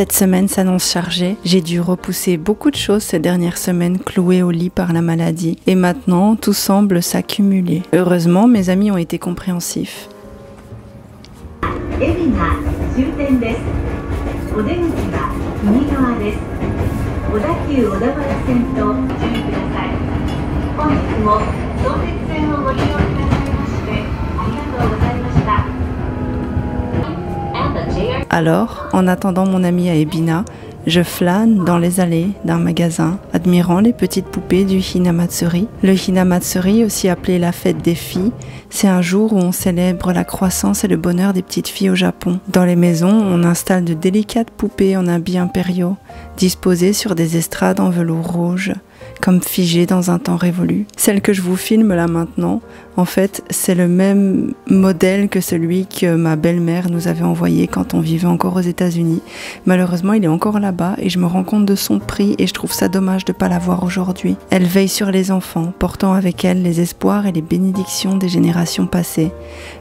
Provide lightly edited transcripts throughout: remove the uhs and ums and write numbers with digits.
Cette semaine s'annonce chargée. J'ai dû repousser beaucoup de choses ces dernières semaines, clouées au lit par la maladie. Et maintenant, tout semble s'accumuler. Heureusement, mes amis ont été compréhensifs. Alors, en attendant mon ami à Ebina, je flâne dans les allées d'un magasin, admirant les petites poupées du Hinamatsuri. Le Hinamatsuri, aussi appelé la fête des filles, c'est un jour où on célèbre la croissance et le bonheur des petites filles au Japon. Dans les maisons, on installe de délicates poupées en habits impériaux, disposées sur des estrades en velours rouge, comme figées dans un temps révolu. Celle que je vous filme là maintenant, en fait, c'est le même modèle que celui que ma belle-mère nous avait envoyé quand on vivait encore aux États-Unis. Malheureusement, il est encore là-bas et je me rends compte de son prix et je trouve ça dommage de ne pas l'avoir aujourd'hui. Elle veille sur les enfants, portant avec elle les espoirs et les bénédictions des générations passées.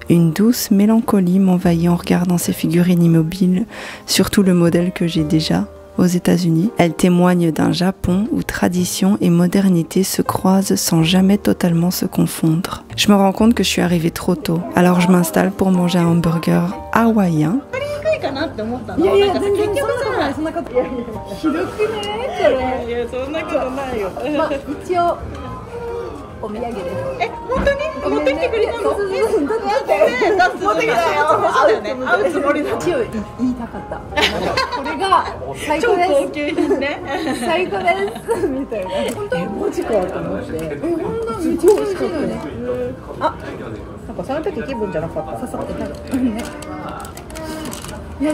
Une douce mélancolie m'envahit en regardant ces figurines immobiles, surtout le modèle que j'ai déjà aux États-Unis. Elle témoigne d'un Japon où tradition et modernité se croisent sans jamais totalement se confondre. Je me rends compte que je suis arrivée trop tôt, alors je m'installe pour manger un hamburger hawaïen.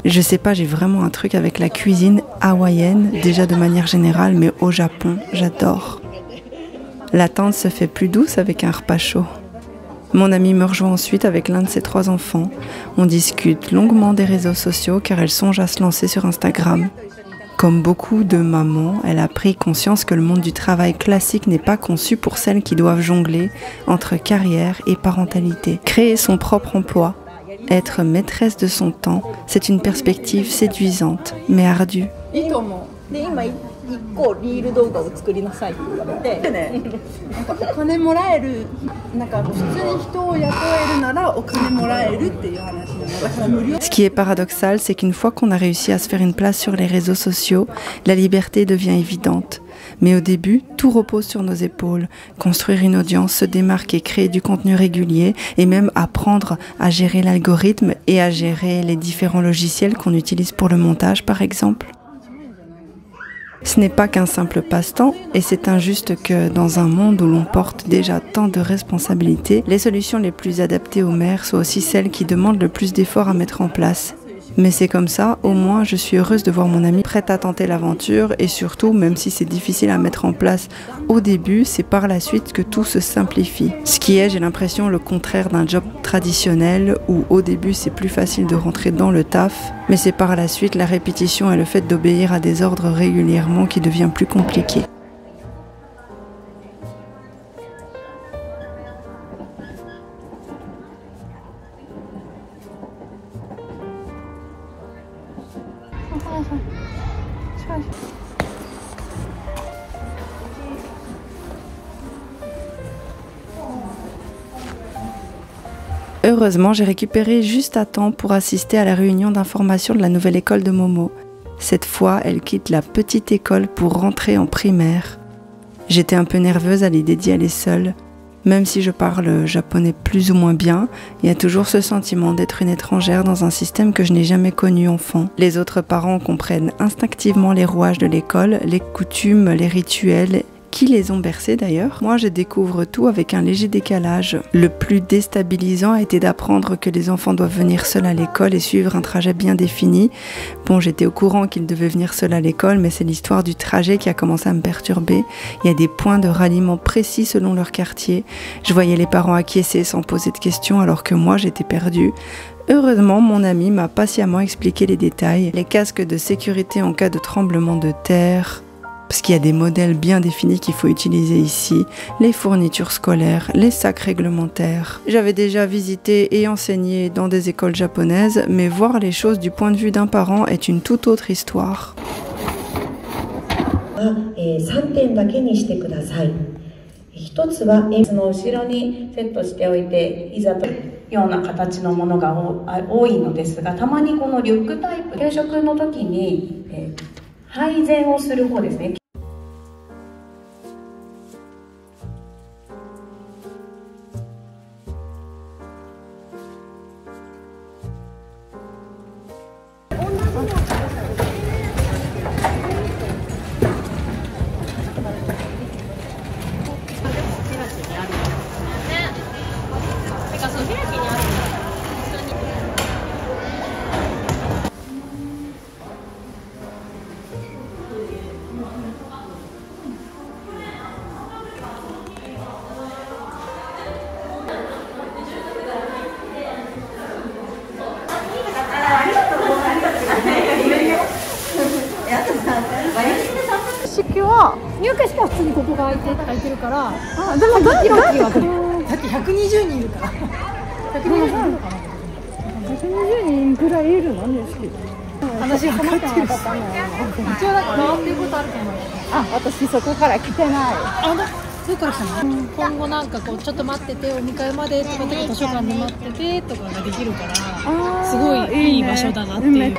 Je sais pas, j'ai vraiment un truc avec la cuisine hawaïenne, déjà de manière générale, mais au Japon, j'adore. L'attente se fait plus douce avec un repas chaud. Mon amie me rejoint ensuite avec l'un de ses 3 enfants. On discute longuement des réseaux sociaux car elle songe à se lancer sur Instagram. Comme beaucoup de mamans, elle a pris conscience que le monde du travail classique n'est pas conçu pour celles qui doivent jongler entre carrière et parentalité. Créer son propre emploi, être maîtresse de son temps, c'est une perspective séduisante, mais ardue. Ce qui est paradoxal, c'est qu'une fois qu'on a réussi à se faire une place sur les réseaux sociaux, la liberté devient évidente. Mais au début, tout repose sur nos épaules. Construire une audience, se démarquer, créer du contenu régulier et même apprendre à gérer l'algorithme et à gérer les différents logiciels qu'on utilise pour le montage, par exemple. Ce n'est pas qu'un simple passe-temps et c'est injuste que dans un monde où l'on porte déjà tant de responsabilités, les solutions les plus adaptées aux mères soient aussi celles qui demandent le plus d'efforts à mettre en place. Mais c'est comme ça, au moins je suis heureuse de voir mon amie prête à tenter l'aventure et surtout, même si c'est difficile à mettre en place au début, c'est par la suite que tout se simplifie. Ce qui est, j'ai l'impression, le contraire d'un job traditionnel où au début c'est plus facile de rentrer dans le taf, mais c'est par la suite la répétition et le fait d'obéir à des ordres régulièrement qui devient plus compliqué. Heureusement, j'ai récupéré juste à temps pour assister à la réunion d'information de la nouvelle école de Momo. Cette fois, elle quitte la petite école pour rentrer en primaire. J'étais un peu nerveuse à l'idée d'y aller seule. Même si je parle japonais plus ou moins bien, il y a toujours ce sentiment d'être une étrangère dans un système que je n'ai jamais connu enfant. Les autres parents comprennent instinctivement les rouages de l'école, les coutumes, les rituels, qui les ont bercés d'ailleurs. Moi, je découvre tout avec un léger décalage. Le plus déstabilisant a été d'apprendre que les enfants doivent venir seuls à l'école et suivre un trajet bien défini. Bon, j'étais au courant qu'ils devaient venir seuls à l'école, mais c'est l'histoire du trajet qui a commencé à me perturber. Il y a des points de ralliement précis selon leur quartier. Je voyais les parents acquiescer sans poser de questions alors que moi, j'étais perdue. Heureusement, mon ami m'a patiemment expliqué les détails. Les casques de sécurité en cas de tremblement de terre, parce qu'il y a des modèles bien définis qu'il faut utiliser ici, les fournitures scolaires, les sacs réglementaires. J'avais déjà visité et enseigné dans des écoles japonaises, mais voir les choses du point de vue d'un parent est une toute autre histoire. 3点だけにしてください。一つはその後ろにセットしておいていざというような形のものが多いのですが、たまにこのリュックタイプ給食の時に、配膳をする方ですね。入荷したら普通にここが空いてるから、でもだって120人いるから120人いるのかな。120人くらいいるのですけど、話分かってるし、一応なんか回ってることあると思う。あ、私そこから来てない。そこから来たの。今後なんかこうちょっと待っててお迎えまでとか図書館で待っててとかができるから、すごいいい場所だなっていう。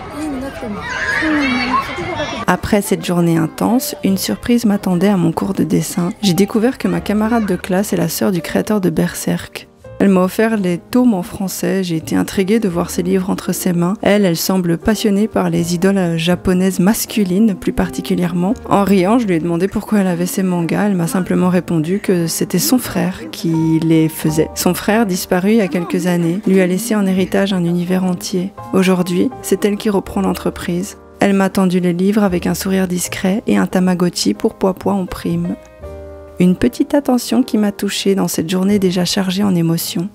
Après cette journée intense, une surprise m'attendait à mon cours de dessin. J'ai découvert que ma camarade de classe est la sœur du créateur de Berserk. Elle m'a offert les tomes en français, j'ai été intriguée de voir ses livres entre ses mains. Elle semble passionnée par les idoles japonaises masculines plus particulièrement. En riant, je lui ai demandé pourquoi elle avait ces mangas. Elle m'a simplement répondu que c'était son frère qui les faisait. Son frère, disparu il y a quelques années, lui a laissé en héritage un univers entier. Aujourd'hui, c'est elle qui reprend l'entreprise. Elle m'a tendu les livres avec un sourire discret et un Tamagotchi pour Poipois en prime. Une petite attention qui m'a touchée dans cette journée déjà chargée en émotions.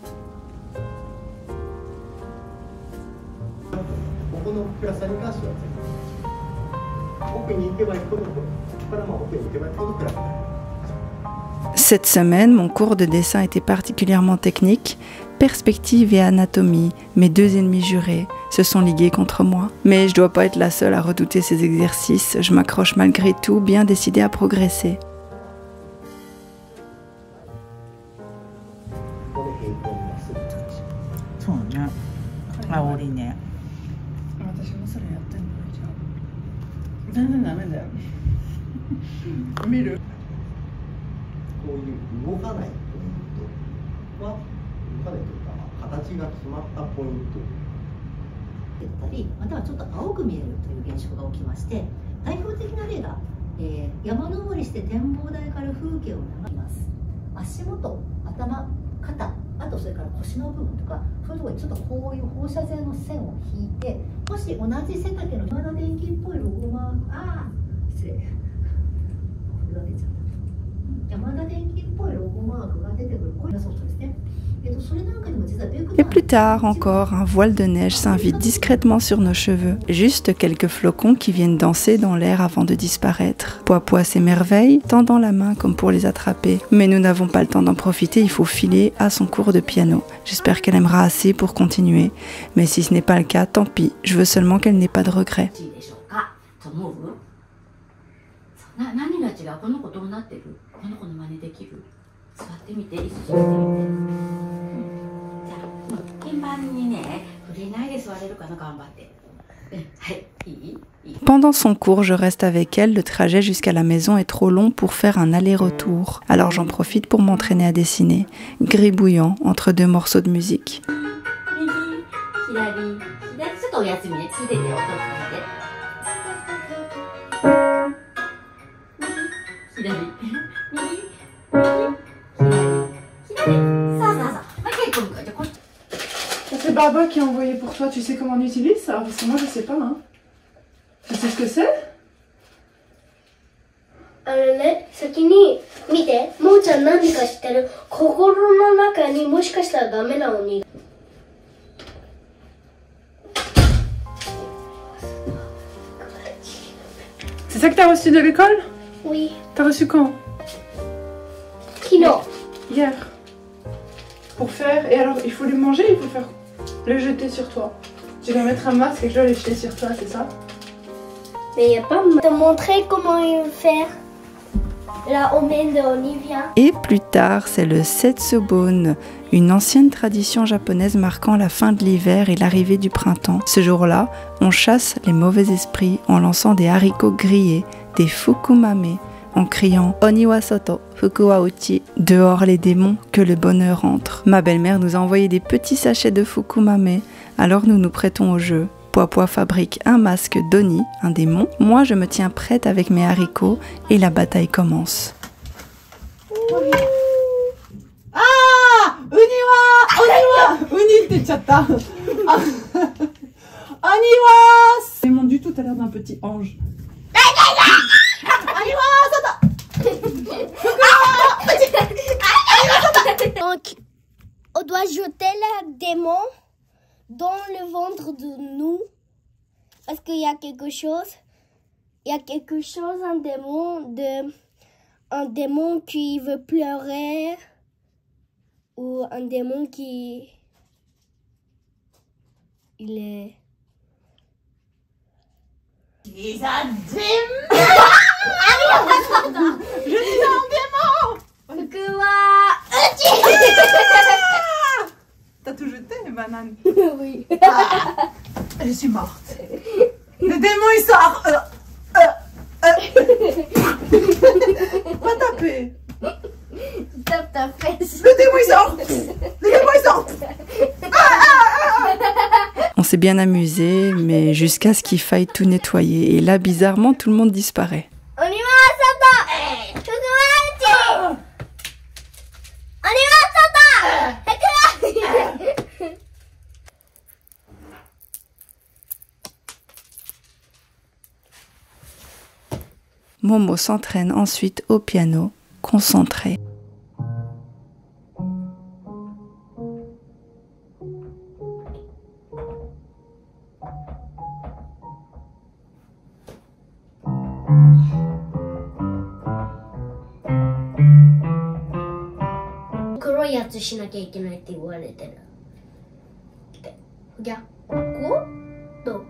Cette semaine, mon cours de dessin était particulièrement technique. Perspective et anatomie, mes deux ennemis jurés, se sont ligués contre moi. Mais je dois pas être la seule à redouter ces exercices. Je m'accroche malgré tout, bien décidée à progresser. Et plus tard encore, un voile de neige s'invite discrètement sur nos cheveux. Juste quelques flocons qui viennent danser dans l'air avant de disparaître. Poipois s'émerveille, tendant la main comme pour les attraper. Mais nous n'avons pas le temps d'en profiter, il faut filer à son cours de piano. J'espère qu'elle aimera assez pour continuer. Mais si ce n'est pas le cas, tant pis. Je veux seulement qu'elle n'ait pas de regrets. Pendant son cours, je reste avec elle. Le trajet jusqu'à la maison est trop long pour faire un aller-retour. Alors j'en profite pour m'entraîner à dessiner, gribouillant entre deux morceaux de musique. C'est Baba qui a envoyé pour toi, tu sais comment on utilise ça? Parce que moi je sais pas, hein. Tu sais ce que c'est? 先に見て、もうちゃん何か知ってる？心の中にもしかしたらダメなのに。C'est ça que t'as reçu de l'école? Oui. T'as reçu quand? Kino. Hier. Pour faire... Et alors, il faut le manger, il faut faire... le jeter sur toi. Tu dois mettre un masque et je dois le jeter sur toi, c'est ça? Mais il n'y a pas de montrer comment il faire. Là, on y vient. Et plus tard, c'est le Setsobon, une ancienne tradition japonaise marquant la fin de l'hiver et l'arrivée du printemps. Ce jour-là, on chasse les mauvais esprits en lançant des haricots grillés, des fukumame, en criant Oniwa soto, fuku wa uchi, dehors les démons, que le bonheur entre. Ma belle-mère nous a envoyé des petits sachets de fukumame, alors nous nous prêtons au jeu. Poipois fabrique un masque d'Oni, un démon. Moi, je me tiens prête avec mes haricots et la bataille commence. Ah! Oniwa! Uni te chatta! Oniwa! Démon du tout, t'as l'air d'un petit ange. Donc, on doit jeter le démon dans le ventre de nous. Parce qu'il y a quelque chose. Il y a quelque chose, un démon qui veut pleurer. Ou un démon qui... Il est... Je dis un démon! T'as tout jeté, les bananes? Oui. Je suis morte. Le démon il sort. Pas taper. Tape ta fesse. Le démon il sort. Le démon il sort. On s'est bien amusé, mais jusqu'à ce qu'il faille tout nettoyer. Et là, bizarrement, tout le monde disparaît. On y va, Sata. Fukumachi. On y va, Sata. Fukumachi. Momo s'entraîne ensuite au piano, concentré.黒いやつしなきゃいけないって言われてる。で、じゃあ、こう？どう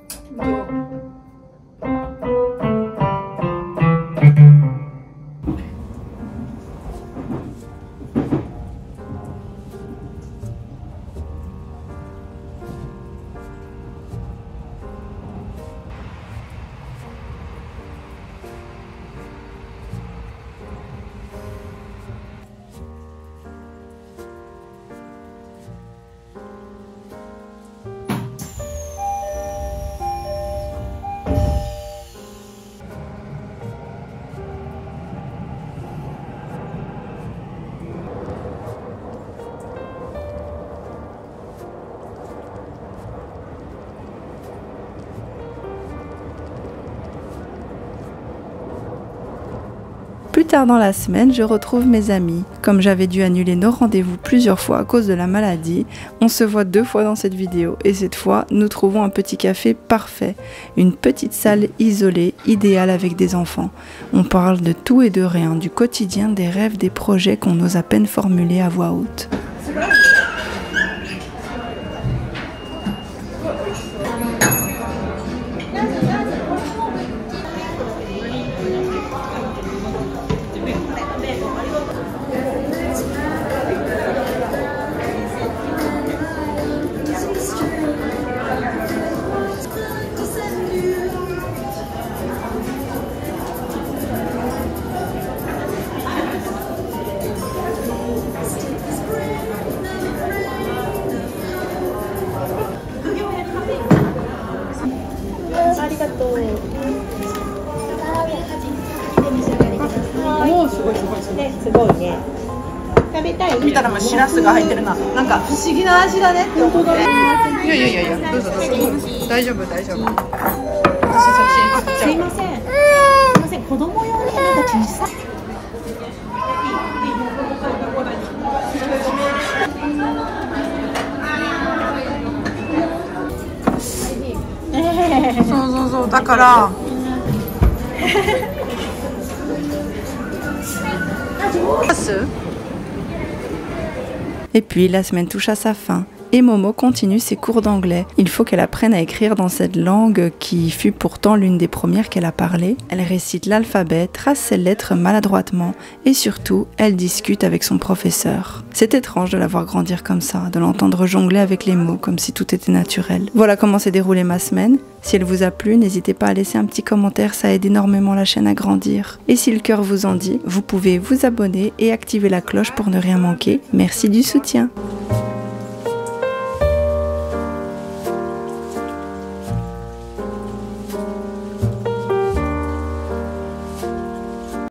？Plus tard dans la semaine, je retrouve mes amis. Comme j'avais dû annuler nos rendez-vous plusieurs fois à cause de la maladie, on se voit 2 fois dans cette vidéo et cette fois, nous trouvons un petit café parfait, une petite salle isolée, idéale avec des enfants. On parle de tout et de rien, du quotidien, des rêves, des projets qu'on ose à peine formuler à voix haute.見たらもうシラスが入ってるな。なんか不思議な味だねって思って。いやいやいやいや、どうぞどうぞ。大丈夫大丈夫。すいません。すいません。子供用になんか小さい。そうそうそう、だから Et puis la semaine touche à sa fin. Et Momo continue ses cours d'anglais. Il faut qu'elle apprenne à écrire dans cette langue qui fut pourtant l'une des premières qu'elle a parlé. Elle récite l'alphabet, trace ses lettres maladroitement et surtout, elle discute avec son professeur. C'est étrange de la voir grandir comme ça, de l'entendre jongler avec les mots comme si tout était naturel. Voilà comment s'est déroulée ma semaine. Si elle vous a plu, n'hésitez pas à laisser un petit commentaire, ça aide énormément la chaîne à grandir. Et si le cœur vous en dit, vous pouvez vous abonner et activer la cloche pour ne rien manquer. Merci du soutien.